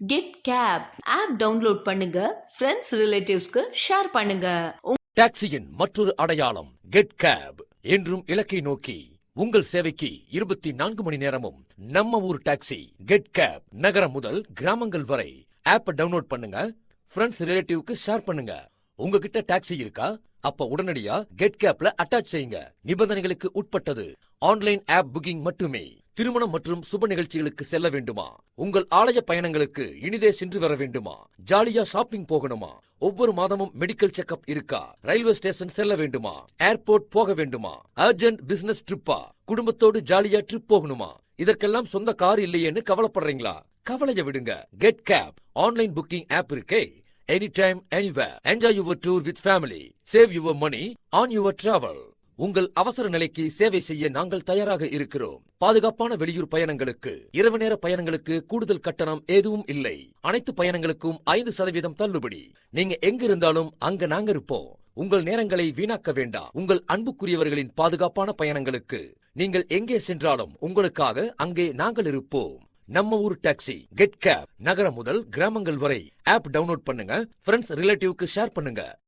Get gap app download பண்ணுங்க, friends ரிலேட்டிவ்ஸ்க்கு share பண்ணுங்க. டாக்ஸியின் மற்றொரு அடையாளம் கெட் கேப். என்றும் இலக்கை நோக்கி உங்கள் சேவைக்கு 24 மணி நேரமும் நம்ம ஊர் டாக்ஸி கெட் கேப். நகரம் முதல் கிராமங்கள் வரை ஆப் டவுன்லோட் பண்ணுங்க, ஃப்ரெண்ட்ஸ் ரிலேட்டிவ்க்கு ஷேர் பண்ணுங்க. உங்ககிட்ட டாக்ஸி இருக்கா? அப்ப உடனடியா கெட் கேப்ல அட்டாச் செய்யுங்க. நிபந்தனைகளுக்கு உட்பட்டது. ஆன்லைன் ஆப் புக்கிங் மட்டுமே. திருமணம் மற்றும் சுப நிகழ்ச்சிகளுக்கு செல்ல வேண்டுமா? உங்கள் ஆலய பயணங்களுக்கு இனிதே சென்று வர வேண்டுமா? ஜாலியா ஷாப்பிங் போகணுமா? ஒவ்வொரு மாதமும் மெடிக்கல் செக்அப் இருக்கா? ரயில்வே ஸ்டேஷன் செல்ல வேண்டுமா? ஏர்போர்ட் போக வேண்டுமா? அர்ஜென்ட் பிசினஸ் ட்ரிப்பா? குடும்பத்தோடு ஜாலியா ட்ரிப் போகணுமா? இதற்கெல்லாம் சொந்த கார் இல்லையேன்னு கவலைப்படுறீங்களா? கவலைய விடுங்க. Get cab online booking app இருக்கே. Anytime, anywhere. Enjoy your tour with family. Save your money on your travel. உங்கள் அவசர நிலைக்கு சேவை செய்ய நாங்கள் தயாராக இருக்கிறோம். பாதுகாப்பான வெளியூர் பயணங்களுக்கு, இரவு நேர பயணங்களுக்கு கூடுதல் கட்டணம் எதுவும் இல்லை. அனைத்து பயணங்களுக்கும் 5% தள்ளுபடி. நீங்க எங்க இருந்தாலும் அங்க நாங்க இருப்போம். உங்கள் நேரங்களை வீணாக்க வேண்டாம். உங்கள் அன்புக்குரியவர்களின் பாதுகாப்பான பயணங்களுக்கு நீங்கள் எங்கே சென்றாலும் உங்களுக்காக அங்கே நாங்கள் இருப்போம். நம்ம ஊர் டாக்ஸி கெட் கேப். நகரம் முதல் கிராமங்கள் வரை ஆப் டவுன்லோட் பண்ணுங்க, ஃப்ரெண்ட்ஸ் ரிலேட்டிவ்க்கு ஷேர் பண்ணுங்க.